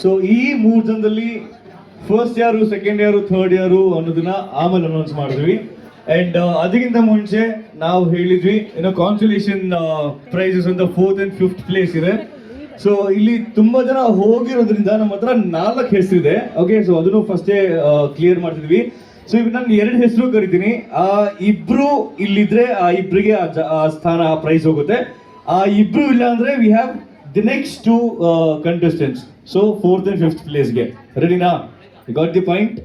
So ಈ 3 ಜನದಲ್ಲಿ first ಯಾರು, ಸೆಕೆಂಡ್ ಯಾರು, ಥರ್ಡ್ ಯಾರು ಅನ್ನೋದನ್ನ ಆಮೇಲೆ ಅನೌನ್ಸ್ ಮಾಡಿದ್ವಿ. ಅಂಡ್ ಅದಕ್ಕಿಂತ ಮುಂಚೆ ನಾವು ಹೇಳಿದ್ವಿ ಕಾನ್ಸುಲೇಷನ್ ಪ್ರೈಸಸ್ ಅಂತ 4th and 5th ಪ್ಲೇಸ್ ಇದೆ. ಸೊ ಇಲ್ಲಿ ತುಂಬಾ ಜನ ಹೋಗಿರೋದ್ರಿಂದ ನಮ್ಮ ಹತ್ರ 4 ಹೆಸರಿದೆ. ಓಕೆ, ಸೊ ಅದನ್ನು ಫಸ್ಟೇ ಕ್ಲಿಯರ್ ಮಾಡ್ತಿದ್ವಿ. ಸೊ ಈಗ ನಾನು 2 ಹೆಸರು ಕರಿತೀನಿ. ಆ ಇಬ್ರು ಇಲ್ಲಿದ್ರೆ ಆ ಇಬ್ರಿಗೆ ಆ ಸ್ಥಾನ, ಆ ಪ್ರೈಸ್ ಹೋಗುತ್ತೆ. ಆ ಇಬ್ರು ಇಲ್ಲ ಅಂದ್ರೆ we have the next 2 contestants. So 4th and 5th ಪ್ಲೇಸ್ಗೆ ರೆಡಿನಾ? Got the point?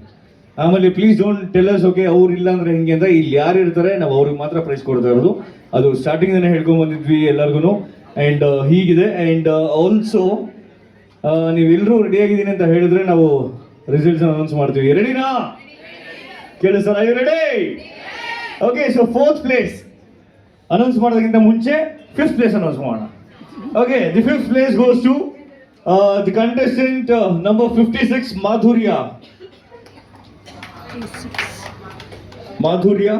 ಆಮೇಲೆ please don't tell us okay ಅವ್ರು ಇಲ್ಲ ಅಂದ್ರೆ ಹೆಂಗೆ ಅಂತ. ಇಲ್ಲಿ ಯಾರು ಇರ್ತಾರೆ ನಾವು ಅವ್ರಿಗೆ ಮಾತ್ರ ಪ್ರೈಸ್ ಕೊಡ್ತಾ ಇರೋದು. ಅದು ಸ್ಟಾರ್ಟಿಂಗ್ ಹೇಳ್ಕೊಂಡ್ ಬಂದಿದ್ವಿ ಎಲ್ಲರಿಗೂ. ಅಂಡ್ ಹೀಗಿದೆ. ಅಂಡ್ ಆಲ್ಸೋ ನೀವೆಲ್ಲರೂ ರೆಡಿ ಆಗಿದ್ದೀನಿ ಅಂತ ಹೇಳಿದ್ರೆ ನಾವು ರಿಸಲ್ಟ್ಸ್ ಅನೌನ್ಸ್ ಮಾಡ್ತೀವಿ. ರೆಡಿನಾ? ಕೇಳಿ sir, are you ready? Okay, so 4th place announce ಮಾಡೋದಕ್ಕಿಂತ ಮುಂಚೆ 5th ಪ್ಲೇಸ್ ಅನೌನ್ಸ್ ಮಾಡೋಣ. Okay, the 5th place goes to the contestant number 56, Madhurya. Madhurya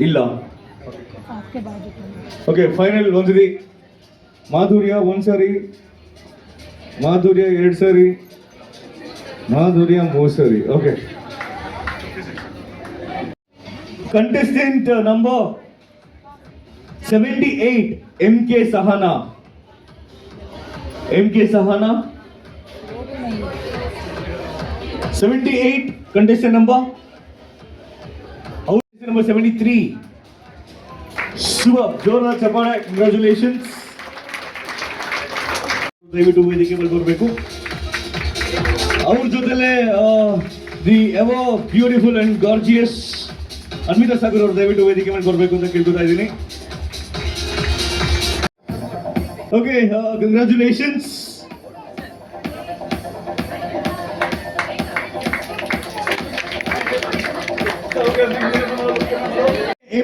ಇಲ್ಲ. ಓಕೆ, ಫೈನಲ್ ಒಂದ್ಸರಿ ಮಾಧುರ್ಯ 1 ಸಾರಿ, ಮಾಧುರ್ಯ 2 ಸಾರಿ, ಮಾಧುರ್ಯ 3 ಸಾರಿ. Okay, contestant number 78, MK Sahana. MK Sahana 78, contestant number 73, Shubha. ಜೋರಾದ ಚಪ್ಪಾಳೆ, ಕಂಗ್ರಾಚುಲೇಷನ್ಸ್. ದಯವಿಟ್ಟು ವೇದಿಕೆ ಮೇಲೆ ಬರಬೇಕು. ಅವ್ರ ಜೊತೆಲೆ the ever beautiful and gorgeous Anvita Sagar ಅವರು ದಯವಿಟ್ಟು ವೇದಿಕೆ ಮೇಲೆ ಬರಬೇಕು ಅಂತ ಕೇಳ್ಕೊತಾ ಇದ್ದೀನಿ. Okay, congratulations.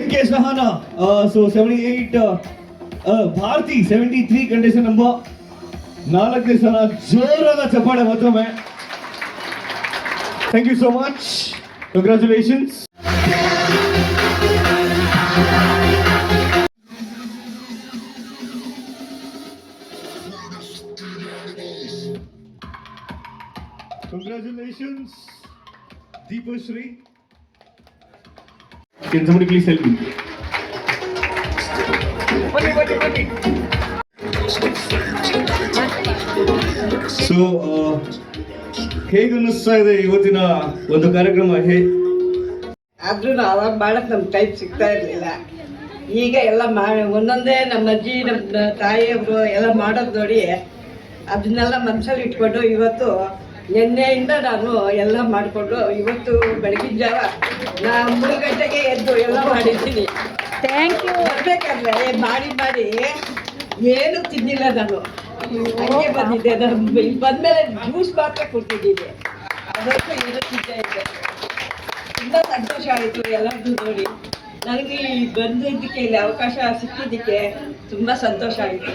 MK Sahana, so 78, Bharti 73, contestant number 4 ಸಲ ಜೋರಾದ ಚಪ್ಪಾಳೆ ಮತ್ತೊಮ್ಮೆ. Thank you so much, congratulations. Congratulations Deepashree. Can somebody please help me? So, ಹೇಗೆ ಅನ್ನಿಸ್ತಾ ಇದೆ ಇವತ್ತಿನ ಒಂದು ಕಾರ್ಯಕ್ರಮ? ಆದ್ರೂ ಅವಾಗ ಮಾಡಕ್ ನಮ್ ಟೈಪ್ ಸಿಗ್ತಾ ಇರ್ಲಿಲ್ಲ. ಈಗ ಎಲ್ಲ ಮಾಡಿ ಒಂದೊಂದೇ ನಮ್ಮ ಅಜ್ಜಿ ನಮ್ಮ ತಾಯಿಯವರು ಎಲ್ಲ ಮಾಡೋದು ನೋಡಿ ಅದನ್ನೆಲ್ಲ ಮನಸ್ಸಲ್ಲಿ ಇಟ್ಕೊಂಡು ಇವತ್ತು ನಿನ್ನೆಯಿಂದ ನಾನು ಎಲ್ಲ ಮಾಡಿಕೊಂಡು ಇವತ್ತು ಬೆಳಗಿನ ಜಾವ 3 ಗಂಟೆಗೆ ಎದ್ದು ಎಲ್ಲ ಮಾಡಿದ್ದೀನಿ. Thank you. ಬರ್ಬೇಕಾದ್ರೆ ಮಾಡಿ ಮಾಡಿ ಏನು ತಿನ್ನಿಲ್ಲ ನಾನು, ಹಂಗೆ ಬಂದಿದ್ದೆ. ನಾನು ಇಲ್ಲಿ ಬಂದಮೇಲೆ ಜ್ಯೂಸ್ ಮಾತ್ರ ಕೊಟ್ಟಿದ್ದೀನಿ, ಅದಕ್ಕೂ ಏನು ತಿಂತಾ ಇದ್ದೆ. ತುಂಬ ಸಂತೋಷ ಆಯಿತು ಎಲ್ಲರದ್ದು ನೋಡಿ. ನನಗೆ ಬಂದಿದ್ದಕ್ಕೆ ಇಲ್ಲಿ ಅವಕಾಶ ಸಿಕ್ಕಿದ್ದಕ್ಕೆ ತುಂಬ ಸಂತೋಷ ಆಯಿತು.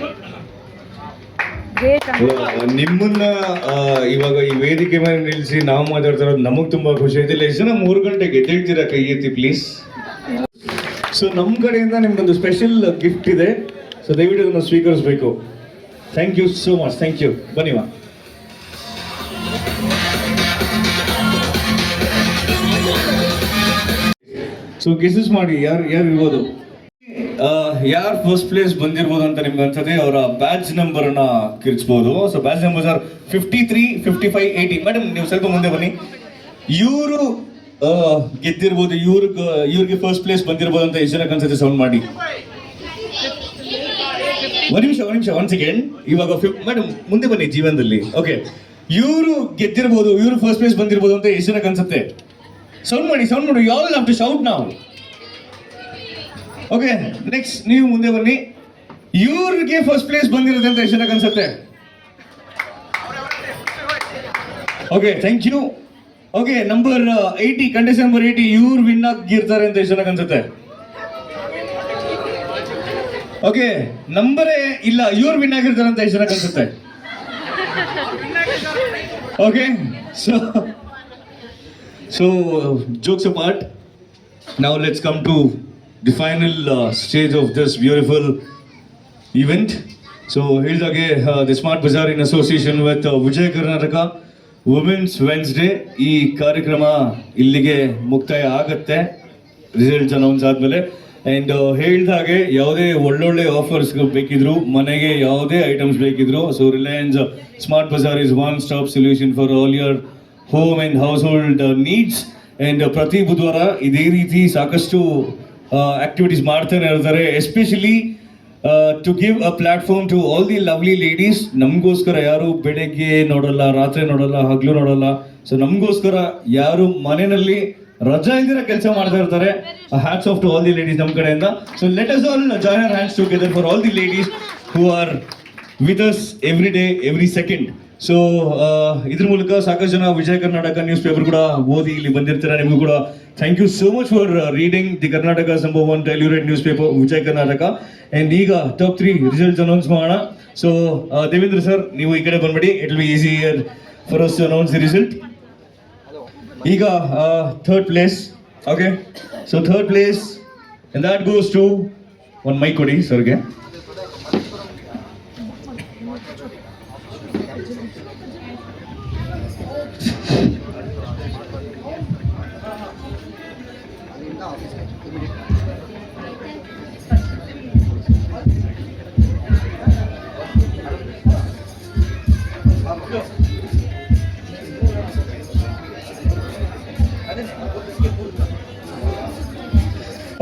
ನಿಮ್ಮನ್ನ ಇವಾಗ ಈ ವೇದಿಕೆ ಮೇಲೆ ನಿಲ್ಲಿಸಿ ನಾವು ಮಾತಾಡ್ತಾ ಇರೋದು ನಮಗೆ ತುಂಬಾ ಖುಷಿ ಆಯ್ತು. ಎಷ್ಟು ಜನ 3 ಗಂಟೆಗೆ ಎದ್ದೇಳ್ತೀರಾ? ಕೈ ಎತ್ತಿ ಪ್ಲೀಸ್. ಸೊ ನಮ್ಮ ಕಡೆಯಿಂದ ನಿಮ್ಗೊಂದು ಸ್ಪೆಷಲ್ ಗಿಫ್ಟ್ ಇದೆ. ಸೊ ದಯವಿಟ್ಟು ಅದನ್ನು ಸ್ವೀಕರಿಸಬೇಕು. Thank you so much. Thank you. ಬನ್ನಿವಾ. ಸೊ ಗೆಸಸ್ ಮಾಡಿ ಯಾರು ಇರ್ಬೋದು, ಯಾರು ಫಸ್ಟ್ ಪ್ಲೇಸ್ ಬಂದಿರ್ಬೋದು ಅಂತ ನಿಮ್ಗೆ ಅನ್ಸುತ್ತೆ. ಅವರ ಬ್ಯಾಚ್ ನಂಬರ್ ಅನ್ನ ಕಿರ್ಚ್ಬೋದು. So batch numbers are 53, 55, 80. Madam ನೀವು ಸ್ವಲ್ಪ ಮುಂದೆ ಬನ್ನಿ. ಇವರು ಗೆದ್ದಿರ್ಬೋದು, ಇವ್ರಿಗೆ ಫಸ್ಟ್ ಪ್ಲೇಸ್ ಬಂದಿರ್ಬೋದು ಅಂತ ಎಷ್ಟು ಜನಕ್ಕೆ ಅನ್ಸುತ್ತೆ? ಸೌಂಡ್ ಮಾಡಿ. ಒಂದ್ ನಿಮಿಷ 1 ಸೆಕೆಂಡ್. ಇವಾಗ ಮೇಡಮ್ ಮುಂದೆ ಬನ್ನಿ ಜೀವನದಲ್ಲಿ. ಓಕೆ, ಇವರು ಗೆದ್ದಿರ್ಬೋದು, ಇವರು ಫಸ್ಟ್ ಪ್ಲೇಸ್ ಬಂದಿರ್ಬೋದು ಅಂತ ಎಷ್ಟು ಜನಕ್ಕೆ ಅನ್ಸುತ್ತೆ? ಸೌಂಡ್ ಮಾಡಿ. You all have to shout now. Okay, next ನೀವು ಮುಂದೆ ಬನ್ನಿ. ಇವ್ರಿಗೆ ಫಸ್ಟ್ ಪ್ಲೇಸ್ ಬಂದಿರುತ್ತೆ ಅಂತ ಎಷ್ಟು ಜನಕ್ಕೆ ಅನ್ಸುತ್ತೆ? Okay, thank you. Okay, number 80, contestant number 80, ಇವ್ರು ವಿನ್ ಆಗಿರ್ತಾರೆ ಅಂತ ಎಷ್ಟು ಜನಕ್ಕೆ ಅನ್ಸುತ್ತೆ? ಓಕೆ, ನಂಬರೇ ಇಲ್ಲ, ಇವ್ರು ವಿನ್ ಆಗಿರ್ತಾರೆ ಅಂತ ಎಷ್ಟು ಜನಕ್ಕೆ ಅನ್ಸುತ್ತೆ? Okay, so jokes apart, now let's come to the final stage of this beautiful event. So ಹೇಳಿದಾಗೆ the Smart Bazaar in association with Vijaya Karnataka women's Wednesday ಈ ಕಾರ್ಯಕ್ರಮ ಇಲ್ಲಿಗೆ ಮುಕ್ತಾಯ ಆಗತ್ತೆ ರಿಸಲ್ಟ್ಸ್ ಅನೌನ್ಸ್ ಆದಮೇಲೆ. ಆ್ಯಂಡ್ ಹೇಳಿದಾಗೆ ಯಾವುದೇ ಒಳ್ಳೊಳ್ಳೆ ಆಫರ್ಸ್ ಬೇಕಿದ್ರು, ಮನೆಗೆ ಯಾವುದೇ ಐಟಮ್ಸ್ ಬೇಕಿದ್ರು, so Reliance Smart Bazaar is one stop solution for all your home and household needs. And ಪ್ರತಿ ಬುಧವಾರ ಇದೇ ರೀತಿ ಸಾಕಷ್ಟು ಆಕ್ಟಿವಿಟೀಸ್ ಮಾಡ್ತಾನೆ ಇರ್ತಾರೆ, especially to give a platform to all the lovely ladies. ನಮಗೋಸ್ಕರ ಯಾರು ಬೆಳಗ್ಗೆ ನೋಡಲ್ಲ, ರಾತ್ರಿ ನೋಡಲ್ಲ, ಹಗಲು ನೋಡಲ್ಲ. ಸೊ ನಮಗೋಸ್ಕರ ಯಾರು ಮನೆಯಲ್ಲಿ ರಜಾ ಇಲ್ದಿರ ಕೆಲಸ ಮಾಡ್ತಾ ಇರ್ತಾರೆ, hats off to all the ladies ನಮ್ಮ ಕಡೆಯಿಂದ. So let us all join our hands together for all the ladies who are with us every day every second. So ಇದ್ರ ಮೂಲಕ ಸಾಕಷ್ಟು ಜನ ವಿಜಯ ಕರ್ನಾಟಕ ನ್ಯೂಸ್ ಪೇಪರ್ ಕೂಡ ಓದಿ ಇಲ್ಲಿ ಬಂದಿರ್ತಾರೆ. ನಿಮಗೂ ಕೂಡ thank you so much for reading the Karnataka number 1 ಟೆಲ್ಯುರೇಟ್ newspaper Vijaya Karnataka. And ಈಗ ಟಾಪ್ 3 ರಿಸಲ್ಟ್ಸ್ ಅನೌನ್ಸ್ ಮಾಡೋಣ. ಸೊ ದೇವೇಂದ್ರ ಸರ್, ನೀವು ಈ ಕಡೆ ಬಂದ್ಬಿಡಿ, it will be easy for us to announce the result. ಈಗ third place, okay, so third place and that goes to ಒಂದು mic ಕೊಡಿ ಸರ್ಗೆ.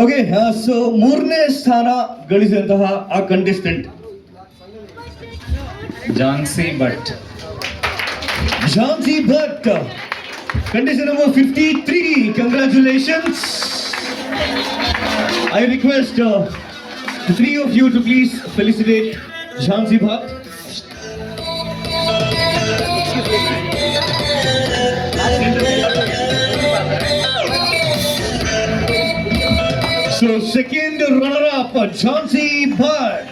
ಓಕೆ, ಸೊ ಮೂರನೇ ಸ್ಥಾನ ಗಳಿಸಿದಂತಹ ಆ contestant Jhansi Bhat. Jhansi Bhat, contestant number 53. Congratulations. I request the 3 of you to please felicitate Jhansi Bhat. So second runner-up, Jhansi Bhat.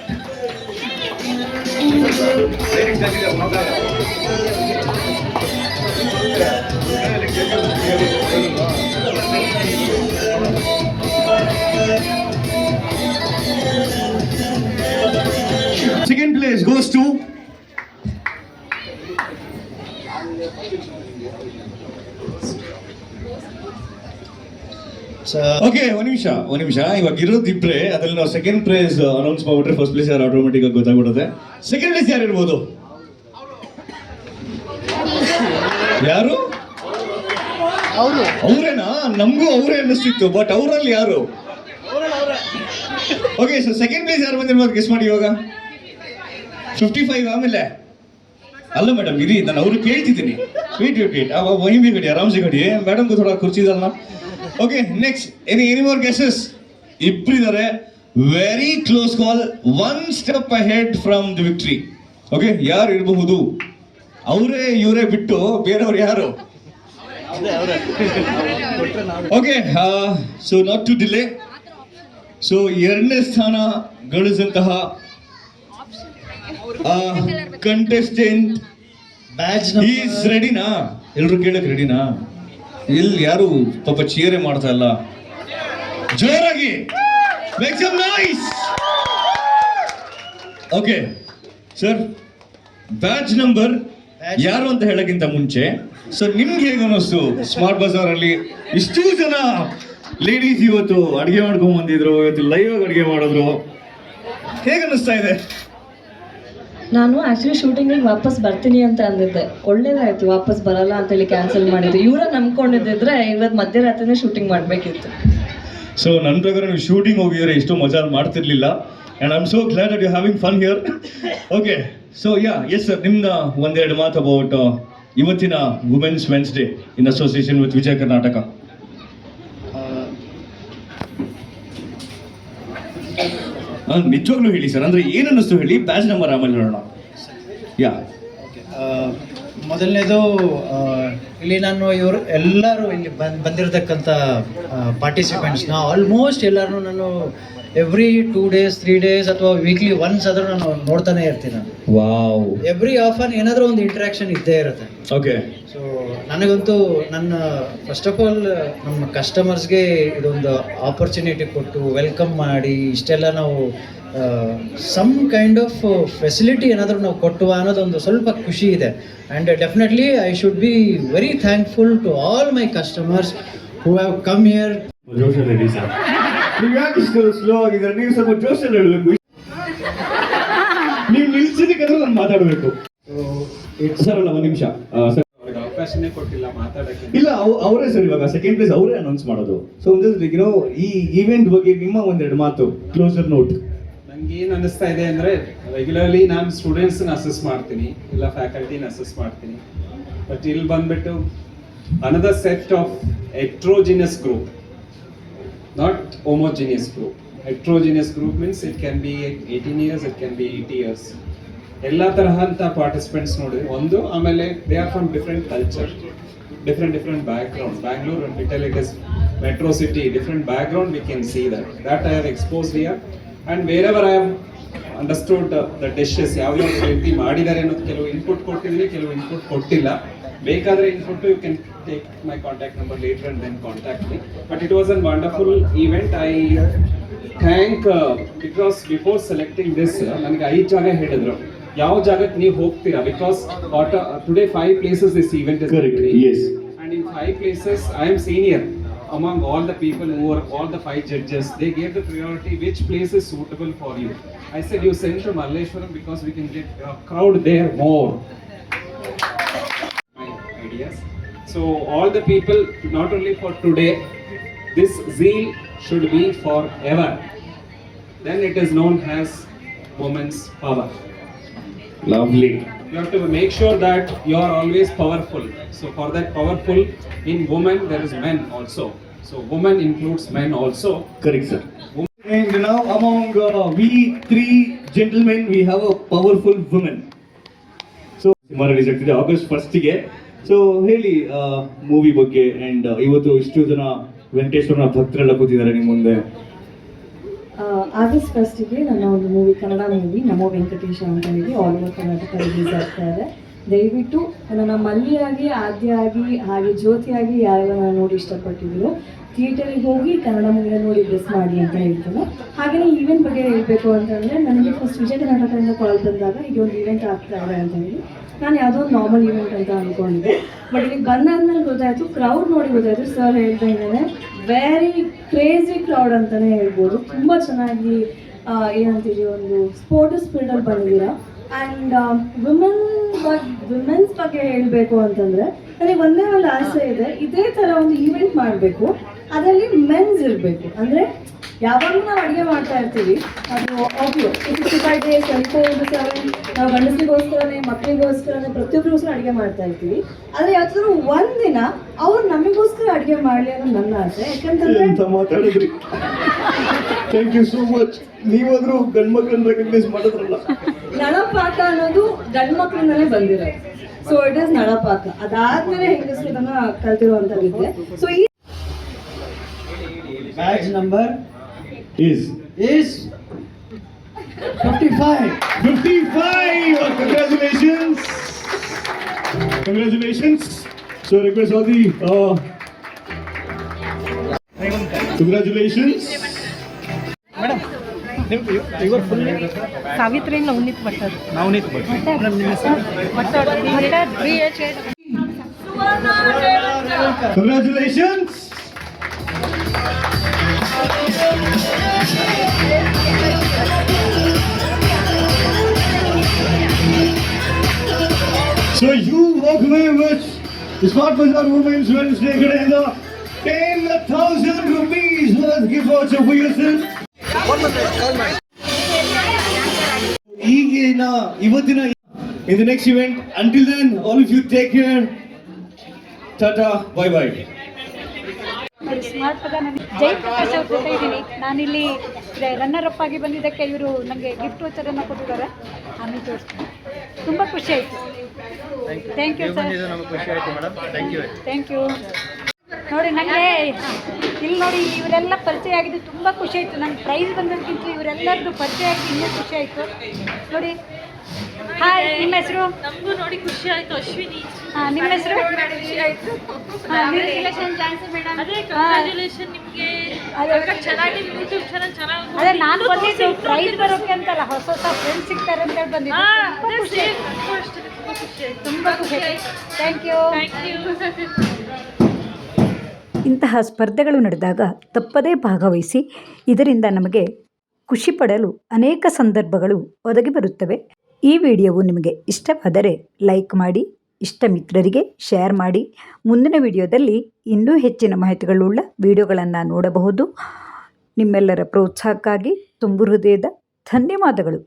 Second place goes to okay, ಒಂದ್ ನಿಮಿಷ ಇವಾಗ ಇರೋದು ಇಬ್ರೆ, ಅದ್ರಲ್ಲಿ ನಾವು ಸೆಕೆಂಡ್ ಪ್ರೈಸ್ ಅನೌನ್ಸ್ ಮಾಡ್ಬಿಟ್ರೆ ಫಸ್ಟ್ ಪ್ಲೇಸ್ ಯಾರು ಆಟೋಮೆಟಿಕ್ ಆಗಿ ಗೊತ್ತಾಗ್ಬಿಡುತ್ತೆ. ಸೆಕೆಂಡ್ ಪ್ಲೇಸ್ ಯಾರು ಇರ್ಬೋದು? ಯಾರು? ಅವ್ರೇನಾ? ನಮಗೂ ಅವರೇ ಅನ್ನಿಸ್ತಿತ್ತು, ಬಟ್ ಅವರಲ್ಲಿ ಯಾರು? ಓಕೆ, ಸೊ ಸೆಕೆಂಡ್ ಪ್ಲೇಸ್ ಯಾರು ಬಂದಿರ್ಬೋದು ಗೆಸ್ ಮಾಡಿ ಇವಾಗ. 55 ಆಮೇಲೆ ಅಲ್ಲ ಮೇಡಮ್, ಇರಿ, ನಾನು ಅವ್ರು ಕೇಳ್ತಿದ್ದೀನಿ. ವೇಟ್ ವहीं भी खड़ी, आराम से खड़ी है मैडम को थोड़ा कुर्सी डालना. Okay, next any more guesses? ಇಬ್ಬರಿದ್ದಾರೆ. Very close call, 1 step ahead from the victory. Okay, ಯಾರು ಇರಬಹುದು? ಅವರೇ ಇವರೇ ಬಿಟ್ಟು ಬೇರೆಯವ್ರು ಯಾರು? Okay, so not to delay. So ಎರಡನೇ ಸ್ಥಾನ ಗಳಿಸಿದಂತಹ ಕಂಟೆಸ್ಟೆಂಟ್ ಬ್ಯಾಚ್ ಈಸ್ ರೆಡಿನಾ? ಎಲ್ರು ಕೇಳಕ್ ರೆಡಿನಾ? ಇಲ್ಲಿ ಯಾರು ಪಾಪ ಚೇರೆ ಮಾಡ್ತಾ ಇಲ್ಲ, ಜೋರಾಗಿ make some noise. Okay sir, batch number ಯಾರು ಅಂತ ಹೇಳಕ್ಕಿಂತ ಮುಂಚೆ, ಸೊ ನಿಮ್ಗೆ ಹೇಗೆ ಅನ್ನಿಸ್ತು ಸ್ಮಾರ್ಟ್ ಬಜಾರ್ ಅಲ್ಲಿ ಇಷ್ಟು ಜನ ಲೇಡೀಸ್ ಇವತ್ತು ಅಡುಗೆ ಮಾಡ್ಕೊಂಡ್ ಬಂದಿದ್ರು, ಇವತ್ತು ಲೈವ್ ಆಗಿ ಅಡುಗೆ ಮಾಡಿದ್ರು, ಹೇಗೆ ಅನ್ನಿಸ್ತಾ ಇದೆ? ನಾನು ಆ್ಯಕ್ಚುಲಿ ಶೂಟಿಂಗಿಗೆ ವಾಪಸ್ ಬರ್ತೀನಿ ಅಂತ ಅಂದಿದ್ದೆ. ಒಳ್ಳೇದಾಯ್ತು ವಾಪಸ್ ಬರಲ್ಲ ಅಂತೇಳಿ ಕ್ಯಾನ್ಸಲ್ ಮಾಡಿದ್ದು. ಇವರ ನಂಬ್ಕೊಂಡಿದ್ದಿದ್ರೆ ಇವತ್ತು ಮಧ್ಯರಾತ್ರಿನೇ ಶೂಟಿಂಗ್ ಮಾಡಬೇಕಿತ್ತು. ಸೊ ನನ್ನ ಪ್ರಕಾರ ನೀವು ಶೂಟಿಂಗ್ ಹೋಗಿದ್ರೆ ಇಷ್ಟು ಮಜಾ ಮಾಡ್ತಿರ್ಲಿಲ್ಲ. And I am so glad that you having fun here. Okay, so yes sir, ನಿಮ್ದ ಒಂದೆರಡು ಮಾತು ಅಬೌಟ್ ಇವತ್ತಿನ women's Wednesday in association with Vijaya Karnataka. ನಿಜವಾಗ್ಲೂ ಹೇಳಿ ಸರ್, ಅಂದ್ರೆ ಏನು ಅನ್ನಿಸ್ತು ಹೇಳಿ, ಬ್ಯಾಚ್ ನಂಬರ್ ಆಮೇಲೆ ನೋಡೋಣ. ಮೊದಲನೇದು, ಇಲ್ಲಿ ನಾನು ಇವರು ಎಲ್ಲರೂ ಇಲ್ಲಿ ಬಂದಿರತಕ್ಕಂಥ ಪಾರ್ಟಿಸಿಪೆಂಟ್ಸ್ನ ಆಲ್ಮೋಸ್ಟ್ ಎಲ್ಲರೂ ನಾನು ಎವ್ರಿ 2 days 3 days ಅಥವಾ ವೀಕ್ಲಿ ಒನ್ಸ್ ಆದರೂ ನಾನು ನೋಡ್ತಾನೆ ಇರ್ತೀನಿ. ನಾನು ವಾವ್, ಎವ್ರಿ ಆಫನ್ ಏನಾದರೂ ಒಂದು ಇಂಟ್ರಾಕ್ಷನ್ ಇದ್ದೇ ಇರುತ್ತೆ. ಓಕೆ, ಸೊ ನನಗಂತೂ ನನ್ನ ಫಸ್ಟ್ ಆಫ್ ಆಲ್ ನಮ್ಮ ಕಸ್ಟಮರ್ಸ್ಗೆ ಇದೊಂದು ಆಪರ್ಚುನಿಟಿ ಕೊಟ್ಟು ವೆಲ್ಕಮ್ ಮಾಡಿ ಇಷ್ಟೆಲ್ಲ ನಾವು ಸಮ್ ಕೈಂಡ್ ಆಫ್ ಫೆಸಿಲಿಟಿ ಏನಾದರೂ ನಾವು ಕೊಟ್ಟುವ ಅನ್ನೋದೊಂದು ಸ್ವಲ್ಪ ಖುಷಿ ಇದೆ. And definitely I should be very thankful to all my customers who have come here. ಜೋಶಲ್ಲಿ ಹೇಳಿ ಸರ್, ನೀವು ಯಾಕೆ ಇಷ್ಟು ಸ್ಲೋ ಆಗಿದ್ದಾರೆ? ನೀವು ಸ್ವಲ್ಪ ಜೋಶಲ್ಲಿ ಹೇಳಬೇಕು. ನೀವು ನಿಲ್ಸಿದಕ್ಕಾದ್ರೆ ನಾನು ಮಾತಾಡಬೇಕು ಸರ್. ಅಲ್ಲ ಒಂದು ನಿಮಿಷ ಸರ್, ಅವಕಾಶನೇ ಕೊಟ್ಟಿಲ್ಲ ಮಾತಾಡಕ್ಕೆ. ಇಲ್ಲ ಅವರೇ ಸರ್, ಇವಾಗ ಸೆಕೆಂಡ್ ಪ್ಲೇಸ್ ಅವರೇ ಅನೌನ್ಸ್ ಮಾಡೋದು. ಸೊ ಒಂದು ಈ ಈವೆಂಟ್ ಬಗ್ಗೆ ನಿಮ್ಮ ಒಂದೆರಡು ಮಾತು, ಕ್ಲೋಸರ್ ನೋಟ್. ನಂಗೆ ಏನು ಅನಿಸ್ತಾ ಇದೆ ಅಂದ್ರೆ, ರೆಗ್ಯುಲರ್ಲಿ ನಾನು ಸ್ಟೂಡೆಂಟ್ಸ್ನ ಅಸೆಸ್ ಮಾಡ್ತೀನಿ, ಇಲ್ಲ ಫ್ಯಾಕಲ್ಟಿನ ಅಸೆಸ್ ಮಾಡ್ತೀನಿ. ಬಟ್ ಇಲ್ಲಿ ಬಂದ್ಬಿಟ್ಟು another set of heterogeneous group, not homogeneous group. Heterogeneous group means it can be 18 years, it can be 80 years. ಎಲ್ಲ ತರಹ ಅಂತ ಪಾರ್ಟಿಸಿಪೆಂಟ್ಸ್ ನೋಡಿದ್ರೆ ಒಂದು, ಆಮೇಲೆ they are from different culture, different back ground. Bangalore and little it is metro city, different back ground we can see that I have exposed here. And wherever I have understood the dishes ಯಾವ್ಯಾವ ರೀತಿ ಮಾಡಿದ್ದಾರೆ ಅನ್ನೋದು ಕೆಲವು input ಕೊಟ್ಟಿದ್ದೀನಿ, ಕೆಲವು input ಕೊಟ್ಟಿಲ್ಲ. ಬೇಕಾದರೆ input you can take my contact number later and then contact me. But it was an wonderful event. I thank because before selecting this ನನಗೆ 5 ಜಾಗ ಹೇಳಿದ್ರು, ಯಾವ ಜಾಗಕ್ಕೆ ನೀವು ಹೋಗ್ತೀರಾ, because today 5 places this event is Correct, yes. and in 5 places I am senior among all the people who are all the 5 judges. They gave the priority which place is suitable for you. I said you send to Malleshwaram because we can get a crowd there more. My ideas. So all the people, not only for today, this zeal should be forever. Then it is known as women's power. Lovely. You have to make sure that you are always powerful. So for that powerful, in women there is men also. So woman includes men also. Correct, sir. And now among we 3 gentlemen, we have a powerful woman. So release ಆಗ್ತಿದೆ August 1st ಗೆ. So ಹೇಳಿ movie ಬಗ್ಗೆ. And ಇವತ್ತು ಇಷ್ಟು ಜನ ವೆಂಕಟೇಶ್ವರನ ಭಕ್ತರೆಲ್ಲ ಕೂತಿದ್ದಾರೆ ನಿಮ್ಮ ಮುಂದೆ. ಆಗಸ್ಟ್ 1ಗೆ ನನ್ನ ಒಂದು ಮೂವಿ, ಕನ್ನಡ ಮೂವಿ ನಮೋ ವೆಂಕಟೇಶ ಅಂತ ಹೇಳಿ ಆಲ್ ಓವರ್ ಕರ್ನಾಟಕ ರಿಲೀಸ್ ಆಗ್ತಾ ಇದೆ. ದಯವಿಟ್ಟು ನನ್ನ ಮಲ್ಲಿಯಾಗಿ, ಆದ್ಯಾಗಿ, ಹಾಗೆ ಜ್ಯೋತಿಯಾಗಿ ಯಾರೆಲ್ಲ ನೋಡಿ ಇಷ್ಟಪಟ್ಟಿದ್ರು ಥಿಯೇಟರಿಗೆ ಹೋಗಿ ಕನ್ನಡ ಮೂವಿನ ನೋಡಿ ಬ್ಲೆಸ್ ಮಾಡಿ ಅಂತ ಹೇಳ್ತೇನೆ. ಹಾಗೆಯೇ ಈವೆಂಟ್ ಬಗ್ಗೆ ಹೇಳಬೇಕು ಅಂತಂದರೆ, ನನಗೆ ಫಸ್ಟ್ ವಿಜಯ ಕರ್ನಾಟಕದಿಂದ ಕಾಲ್ ಬಂದಾಗ ಈಗ ಒಂದು ಈವೆಂಟ್ ಆಗ್ತಾ ಇದೆ ಅಂತ ಹೇಳಿ ನಾನು ಯಾವುದೋ ಒಂದು ನಾರ್ಮಲ್ ಈವೆಂಟ್ ಅಂತ ಅಂದ್ಕೊಂಡಿದ್ದೆ. ಬಟ್ ಇಲ್ಲಿಗೆ ಬಂದಾದ್ಮೇಲೆ ಗೊತ್ತಾಯಿತು, ಕ್ರೌಡ್ ನೋಡಿ ಗೊತ್ತಾಯಿತು. ಸರ್ ಹೇಳ್ದಂಗೆ ವೆರಿ ಕ್ರೇಜಿ ಕ್ರೌಡ್ ಅಂತಲೇ ಹೇಳ್ಬೋದು. ತುಂಬ ಚೆನ್ನಾಗಿ ಏನಂತೀವಿ, ಒಂದು ಸ್ಪೋರ್ಟ್ಸ್ ಸ್ಪಿರಿಟಲ್ಲಿ ಬಂದಿದ್ದೀರಾ. ಆ್ಯಂಡ್ ವಿಮೆನ್ಸ್ ಬಗ್ಗೆ ಹೇಳಬೇಕು ಅಂತಂದರೆ, ನನಗೆ ಒಂದೇ ಒಂದು ಆಸೆ ಇದೆ, ಇದೇ ಥರ ಒಂದು ಈವೆಂಟ್ ಮಾಡಬೇಕು, ಅದರಲ್ಲಿ ಮೆನ್ಸ್ ಇರಬೇಕು. ಅಂದರೆ ಯಾವಾಗಲೂ ನಾವು ಅಡುಗೆ ಮಾಡ್ತಾ ಇರ್ತೀವಿ, ಅದು ಆಬ್ವಿಯೋ 65 days 24/7 ನಾವು ಗಂಡಸರಿಗೋಸ್ಕರನೇ, ಮಕ್ಕಳಿಗೋಸ್ಕರನೇ, ಪ್ರತಿಯೊಬ್ಬರಿಗೋಸ್ಕರ ಅಡುಗೆ ಮಾಡ್ತಾ ಇರ್ತೀವಿ. ಆದರೆ ಯಾವ್ದಾದ್ರು ಒಂದಿನ ಅವ್ರು ನಮಗೋಸ್ಕರ ಅಡುಗೆ ಮಾಡಲಿ ಅನ್ನೋದು ನನ್ನ ಆಸೆ. ಯಾಕಂತಂದರೆ ಎಂತ ಮಾತಾಡಿದ್ರಿ, ಥ್ಯಾಂಕ್ ಯು ಸೋ ಮಚ್. ನೀವಾದ್ರೂ ಗಂಡು ಮಕ್ಕಳನ್ನ ರೆಕಗ್ನೈಸ್ ಮಾಡಿದ್ರಲ್ಲ. ನಳಪಾಕ ಅನ್ನೋದು ಗಂಡು ಮಕ್ಕಳಿಂದಲೇ ಬಂದಿರೋದು. So it is nalapaka. ಅದಾದ್ಮೇಲೆ ಹೆಂಗಸರು ಇದನ್ನ ಕಲ್ತಿರುವಂತದ್ದಿದೆ. ಸೊ ಈ batch number is 55. Congratulations. So request all the congratulations. Savitri Navneeth ಭಟ್ಟರ್. Congratulations. So you walk away with the Smart Bazaar Women's Wednesday ಕಡೆಯಿಂದ 10,000 rupees worth gift voucher for yourself. ಈಗಿನ ಇವತ್ತಿನ in the next event. Until then, all of you take care. Tata, bye bye. Smart ಪದ ನಾನು ಜಯಪ್ರಕಾಶ್ ಅವ್ರ ಜೊತೆ ಇದ್ದೀನಿ. ನಾನಿಲ್ಲಿ runner up ಆಗಿ ಬಂದಿದ್ದಕ್ಕೆ ಇವರು ನನಗೆ ಗಿಫ್ಟ್ ವೋಚರನ್ನು ಕೊಟ್ಟಿದ್ದಾರೆ. ಆಮೇಲೆ ತೋರಿಸ್ತೀನಿ. ತುಂಬ ಖುಷಿ ಆಯಿತು. Thank you sir. Thank you. ನೋಡಿ ನನಗೆ ಇಲ್ಲಿ ನೋಡಿ ಇವರೆಲ್ಲ ಪರಿಚಯ ಆಗಿದ್ದು ತುಂಬ ಖುಷಿ ಆಯಿತು. ನಂಗೆ ಪ್ರೈಸ್ ಬಂದೋದಕ್ಕಿಂತ ಇವರೆಲ್ಲರದ್ದು ಪರಿಚಯ ಆಗಿ ಇನ್ನೂ ಖುಷಿ ಆಯಿತು. ನೋಡಿ ಹಾಯ್, ನಿಮ್ಮ ಹೆಸರು? ನಮಗೂ ನೋಡಿ ಖುಷಿ ಆಯ್ತು. ಅಶ್ವಿನಿ. ನಿಮ್ಮ ಹೆಸರು? ಖುಷಿ ಆಯ್ತು. ಅದೇ ಕಂಗ್ರ್ಯಾಚುಲೇಷನ್ ನಿಮಗೆ. ಚೆನ್ನಾಗಿ ಯೂಟ್ಯೂಬ್ ಚಾನಲ್ ಚೆನ್ನಾಗಿ. ಅದೇ ನಾನು ಬಂದಿದ್ದು ಪ್ರೈಸ್ ಬರೋಕೆ ಅಂತಲ್ಲ, ಹೊಸ ಹೊಸ ಫ್ರೆಂಡ್ಸ್ ಸಿಗ್ತಾರೆ ಅಂತ ಹೇಳಿ ಬಂದಿದ್ದು. ತುಂಬ ಖುಷಿ ಆಯ್ತು. ತುಂಬ ಖುಷಿ ಆಯ್ತು. Thank you. ಇಂತಹ ಸ್ಪರ್ಧೆಗಳು ನಡೆದಾಗ ತಪ್ಪದೇ ಭಾಗವಹಿಸಿ. ಇದರಿಂದ ನಮಗೆ ಖುಷಿ ಪಡಲು ಅನೇಕ ಸಂದರ್ಭಗಳು ಒದಗಿ ಬರುತ್ತವೆ. ಈ ವಿಡಿಯೋವು ನಿಮಗೆ ಇಷ್ಟವಾದರೆ ಲೈಕ್ ಮಾಡಿ, ಇಷ್ಟ ಮಿತ್ರರಿಗೆ ಶೇರ್ ಮಾಡಿ. ಮುಂದಿನ ವಿಡಿಯೋದಲ್ಲಿ ಇನ್ನೂ ಹೆಚ್ಚಿನ ಮಾಹಿತಿಗಳುಳ್ಳ ವಿಡಿಯೋಗಳನ್ನು ನೋಡಬಹುದು. ನಿಮ್ಮೆಲ್ಲರ ಪ್ರೋತ್ಸಾಹಕ್ಕಾಗಿ ತುಂಬು ಹೃದಯದ ಧನ್ಯವಾದಗಳು.